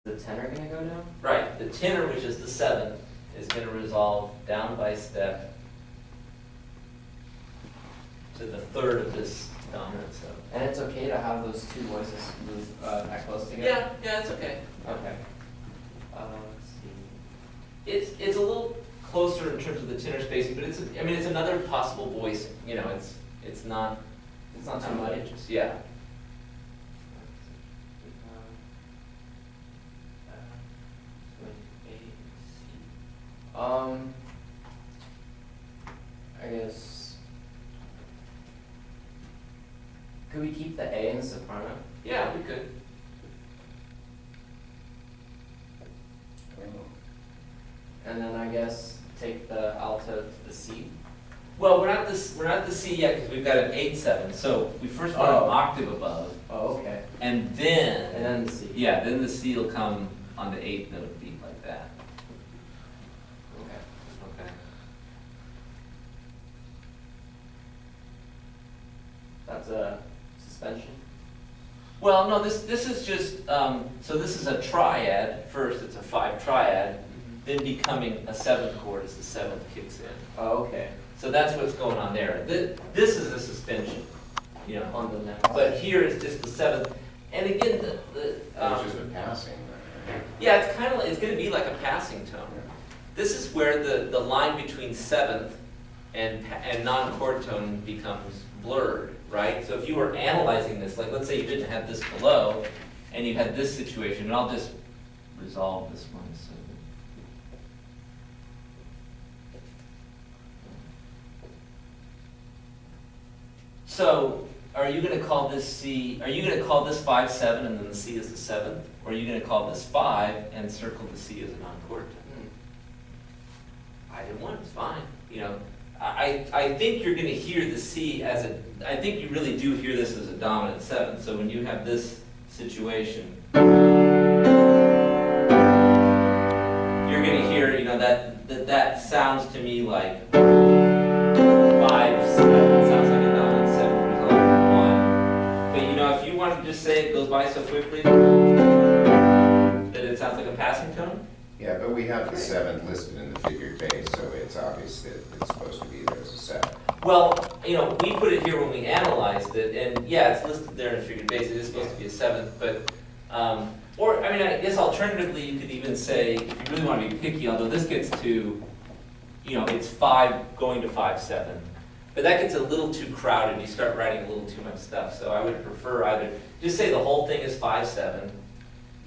the tenor gonna go down? Right, the tenor, which is the seventh, is gonna resolve down by step to the third of this dominant seventh. And it's okay to have those two voices move that close together? Yeah, it's okay. Okay. Let's see. It's a little closer in terms of the tenor spacing, but it's another possible voicing. You know, it's not It's not too muddy. Yeah. I guess. Could we keep the A in the soprano? Yeah, we could. And then I guess take the alto to the C. Well, we're not the C yet because we've got an 8/7. So we first want an octave above, Oh, okay. and then the C. yeah, then the C will come on the eighth note beat like that. Okay. Okay. That's a suspension. Well, no, this is just so this is a triad. First, it's a 5 triad, then becoming a 7th chord as the 7th kicks in. Oh, okay. So that's what's going on there. This is a suspension, you know. On the next. But here is just the 7th, and again It's just a passing. Right? yeah, it's going to be like a passing tone. This is where the line between 7th and non-chord tone becomes blurred, right? So if you were analyzing this, like let's say you didn't have this below, and you had this situation, and I'll just resolve this one. So are you going to call this C? Are you going to call this 5/7 and then the C is the 7th, or are you going to call this 5 and circle the C as a non-chord tone? Either one is fine. You know, I think you're going to hear the C as a. I think you really do hear this as a dominant 7th. So when you have this situation, you're going to hear, you know, that sounds to me like 5/7. Sounds like a dominant 7 resolved 1. But you know, if you want to just say it goes by so quickly that it sounds like a passing tone. Yeah, but we have the 7th listed in the figured bass, so it's obvious that it's supposed to be there as a 7. Well, you know, we put it here when we analyzed it, and yeah, it's listed there in figured bass. It is supposed to be a 7th, but or I mean, I guess alternatively, you could even say, if you really want to be picky, although this gets to, you know, it's 5 going to 5/7, but that gets a little too crowded. You start writing a little too much stuff. So I would prefer either just say the whole thing is 5/7,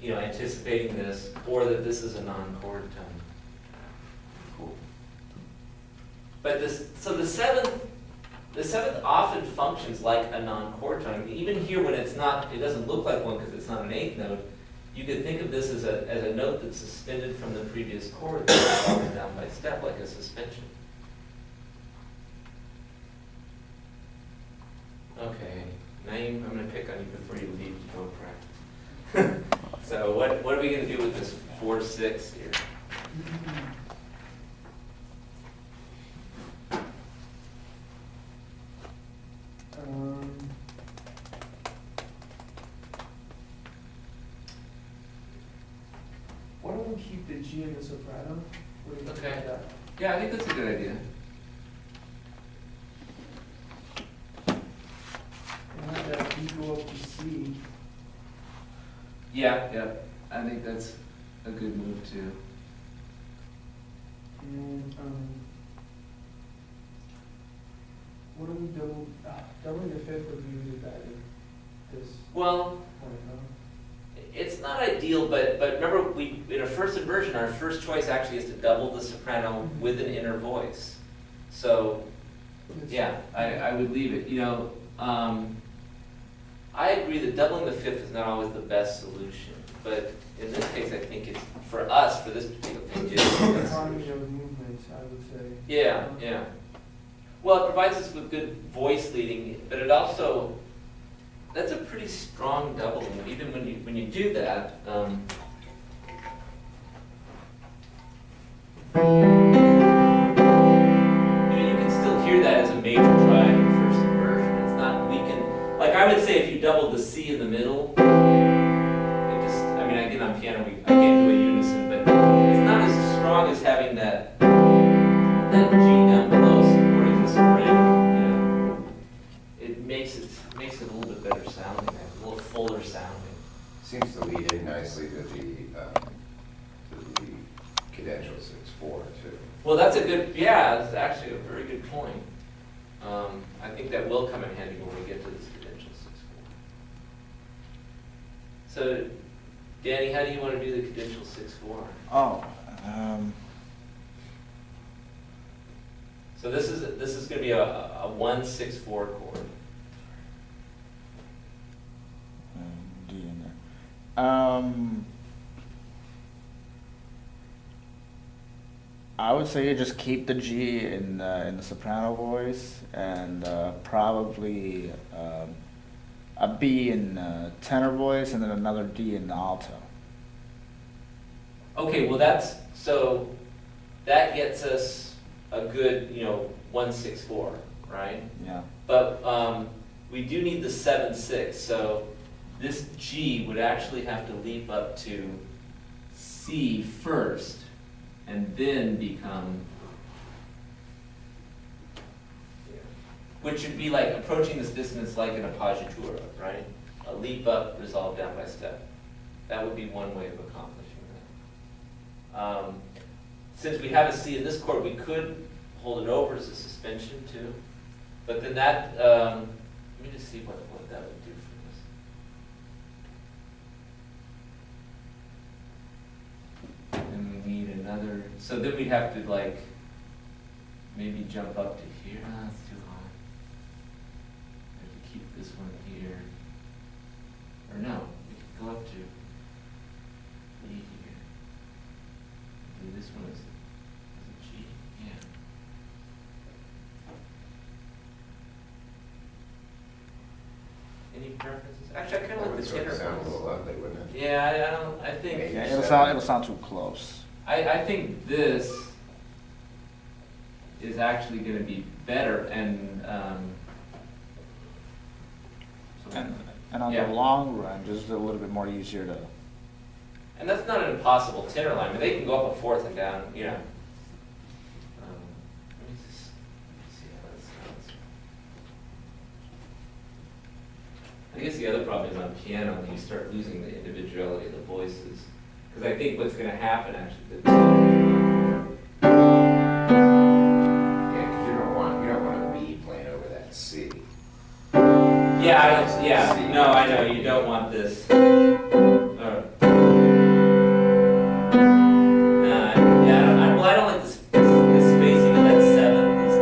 you know, anticipating this, or that this is a non-chord tone. Cool. But so the seventh often functions like a non-chord tone. Even here, when it's not, it doesn't look like one because it's not an 8th note. You could think of this as a note that's suspended from the previous chord that's falling down by step, like a suspension. Okay, now I'm going to pick on you before you leave to go practice. So what are we going to do with this 4/6 here? Why don't we keep the G in the soprano? What do you think Okay. about that? Yeah, I think that's a good idea. And have that B go up to C. Yeah, I think that's a good move too. And what do we double? Doubling the 5th would be really bad in this Well, point, huh? it's not ideal, but remember, in a first inversion, our first choice actually is to double the soprano with an inner voice. So, yeah, I would leave it. You know, I agree that doubling the 5th is not always the best solution, but in this case, I think it's, for us, for this particular thing, it's the best Economy solution. of movements, I would say. Yeah. Well, it provides us with good voice leading, but it also, that's a pretty strong doubling. Even when you do that, you can still hear that as a major triad in the first inversion. It's not weakened. Like I would say, if you doubled the C in the middle, it just, I mean, again on piano, I is having that G down below supporting the spring, it makes it a little bit better sounding, a little fuller sounding. Seems to lead in nicely to the Cadential 6/4 too. Well, that's a good, yeah, that's actually a very good point. I think that will come in handy when we get to this Cadential 6/4. So, Danny, how do you want to do the Cadential 6/4? Oh, So this is going to be a 1/6/4 chord. D in there. I would say you just keep the G in the soprano voice, and probably a B in tenor voice, and then another D in the alto. Okay, well that gets us a good 1/6/4, right? Yeah. But we do need the 7/6, so this G would actually have to leap up to C first, and then become, which would be like approaching this dissonance like an appoggiatura, right? A leap up, resolved down by step. That would be one way of accomplishing that. Since we have a C in this chord, we could hold it over as a suspension too. But then that, let me just see what that would do for us. And we need another, so then we'd have to like, maybe jump up to here. No, that's too high. We have to keep this one here. Or no, we could go up to E here. Do this one as a G, yeah. Any preferences? Actually, I kind of That like would the sort tenor of sound a voice. little ugly, wouldn't it? Yeah, I think, Maybe. Yeah, it'll sound too close. I think this is actually going to be better, and And on Yeah. the long run, just a little bit more easier to. that's not an impossible tenor line. I mean, they can go up a fourth and down, Let me just see how that sounds. I guess the other problem is on piano, when you start losing the individuality of the voices. Because I think what's going to happen actually, Yeah, because you don't want a B playing over that C. no, I know, you don't want this. I don't like the spacing of that seventh.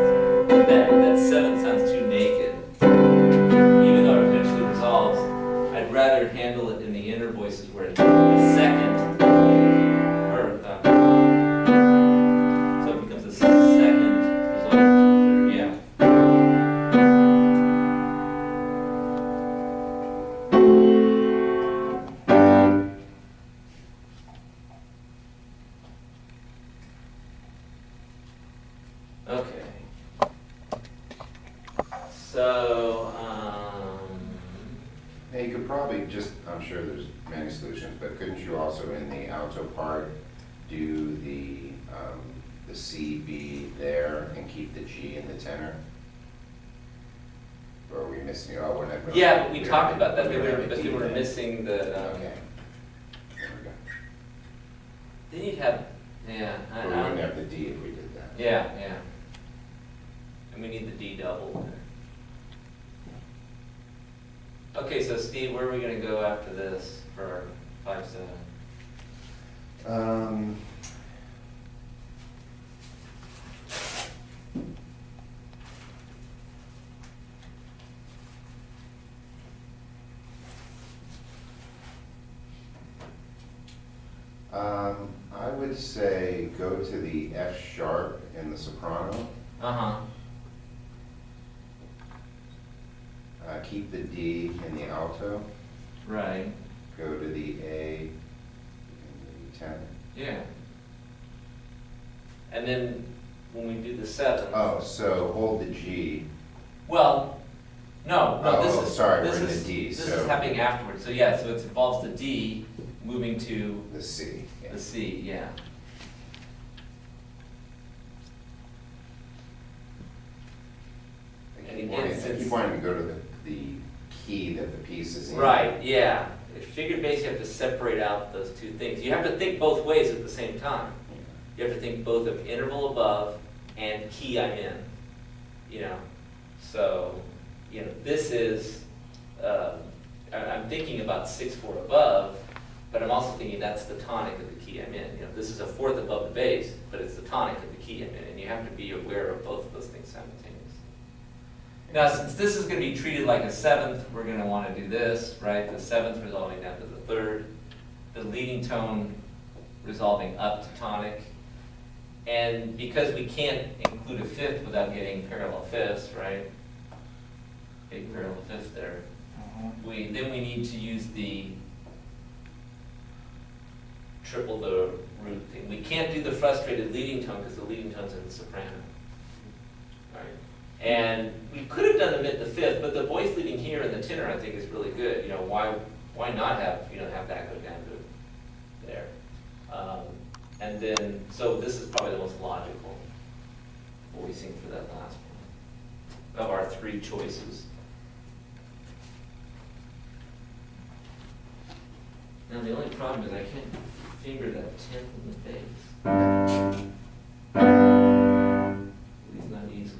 That seventh sounds too naked. Even though it eventually resolves, I'd rather handle it in the inner voices where the second, so it becomes a second resolved, yeah. Okay. So, Now, you could probably just, I'm sure there's many solutions, but couldn't you also in the alto part do the C, B there and keep the G in the tenor? Or are we missing, we're not. yeah, but we talked about that, we don't have a but D we were then. missing the, Okay. There we go. then you'd have, yeah, But we wouldn't have the D if we did that. yeah. And we need the D double there. Okay, so Steve, where are we gonna go after this for 5/7? I would say go to the F sharp in the soprano, Uh-huh, keep the D in the alto, right, go to the A in the tenor. yeah. And then when we do the 7th. Oh, so hold the G. Well, no, this Oh, is. sorry, this we're in is- the D, This so- is happening afterwards, so yeah, so it involves the D moving to The C. Yeah. the C, yeah. again, I since. keep wanting to go to the key that the piece is in. Right, yeah. Figured bass, you have to separate out those two things. You have to think both ways at the same time. You have to think both of interval above and key I'm in, you know? So, you know, this is, I'm thinking about 6/4 above, but I'm also thinking that's the tonic of the key I'm in. You know, this is a fourth above the bass, but it's the tonic of the key I'm in, and you have to be aware of both of those things simultaneously. Now, since this is going to be treated like a seventh, we're going to want to do this, right? The seventh resolving down to the third, the leading tone resolving up to tonic. And because we can't include a fifth without getting parallel fifths, right? Big parallel fifth there. Then we need to use the triple the root thing. We can't do the frustrated leading tone because the leading tone's in the soprano. Right? And we could have done the mid the fifth, but the voice leading here in the tenor I think is really good. You know, why not have have that go down to there? And then so this is probably the most logical voicing for that last one of our three choices. Now the only problem is I can't finger that tenth in the bass. At least not easily.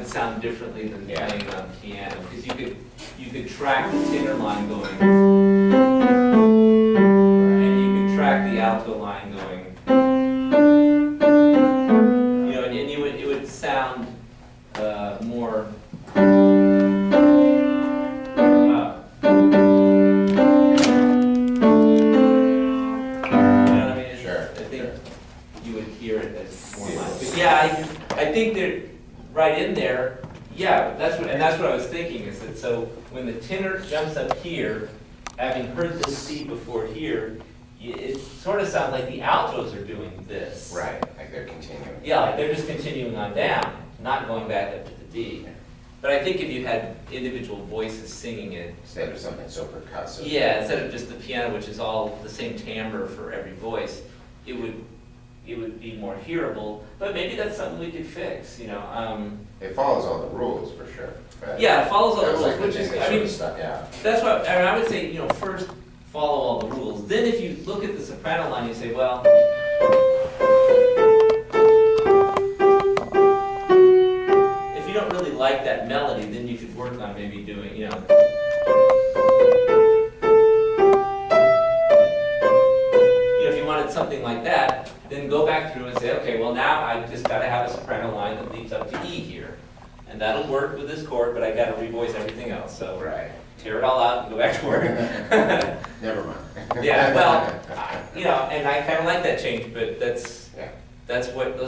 Sound differently than playing on piano because you could track the tenor line going, and you could track the alto line going, you know, and it would sound more. You know what I mean? Sure. I think you would hear it as more line. But yeah, I think that. Right in there, yeah, that's what I was thinking is that so when the tenor jumps up here, having heard this C before here, it sort of sounds like the altos are doing this. Right, like they're continuing. Yeah, like they're just continuing on down, not going back up to the D. But I think if you had individual voices singing it. Instead of something so percussive. Yeah, instead of just the piano, which is all the same timbre for every voice, it would be more hearable, but maybe that's something we could fix, you know. It follows all the rules for sure. Yeah, it follows all the rules, like which is, I mean, stuck out. that's what, I mean, I would say, you know, first follow all the rules. Then if you look at the soprano line, you say, well, if you don't really like that melody, then you could work on maybe doing, you know, if you wanted something like that, then go back through and say, okay, well now I just got to have a soprano line that leads up to E here. And that'll work with this chord, but I got to revoice everything else. So right. Tear it all out and go back to work. Never mind. Yeah, well, you know, and I kind of like that change, but those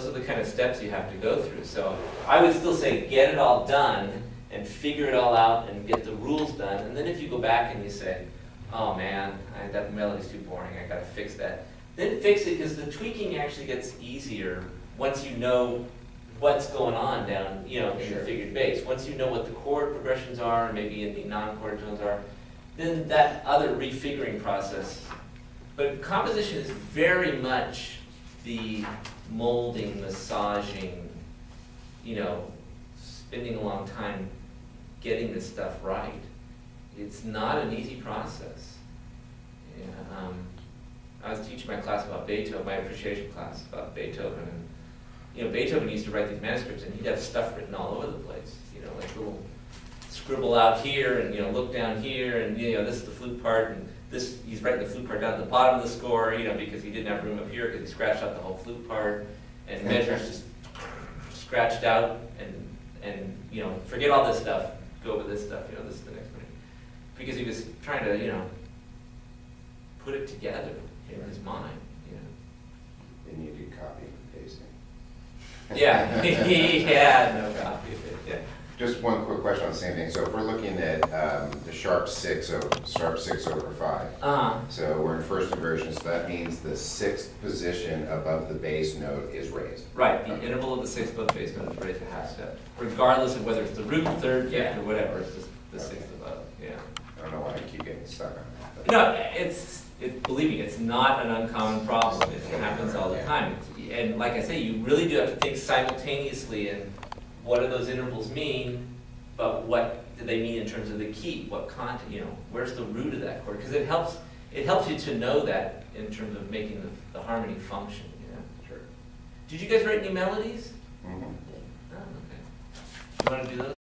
are the kind of steps you have to go through. So I would still say get it all done and figure it all out and get the rules done. And then if you go back and you say, oh man, that melody's too boring, I got to fix that. Then fix it, because the tweaking actually gets easier once you know what's going on down, you know, in the Sure. figured bass. Once you know what the chord progressions are, and maybe in the non-chord tones are, then that other refiguring process. But composition is very much the molding, massaging, you know, spending a long time getting this stuff right. It's not an easy process. Yeah, I was teaching my class about Beethoven, my appreciation class about Beethoven, and you know, Beethoven used to write these manuscripts, and he'd have stuff written all over the place. You know, like little scribble out here, and you know, look down here, and you know, this is the flute part, and this he's writing the flute part down at the bottom of the score. You know, because he didn't have room up here because he scratched out the whole flute part, and measures just scratched out, and you know, forget all this stuff. Go over this stuff. You know, this is the next one, because he was trying to, you know, put it together in his mind. You know. And you could copy and pasting. Yeah, he had no copy of it, yeah. Just one quick question on the same thing. So if we're looking at the sharp 6 over 5, Uh-huh. so we're in first inversion, so that means the 6th position above the bass note is raised. Right, the interval of the sixth above the bass note is raised a half step, regardless of whether it's the root, third, fifth, or whatever, it's just the sixth above, yeah. I don't know why I keep getting stuck on that. but- No, believe me, it's not an uncommon problem, it happens all the time. And like I say, you really do have to think simultaneously in what do those intervals mean, but what do they mean in terms of the key, what content, you know, where's the root of that chord? Because it helps you to know that in terms of making the harmony function, you know? Sure. Did you guys write any melodies? Mhm. Oh, okay. You wanna do those?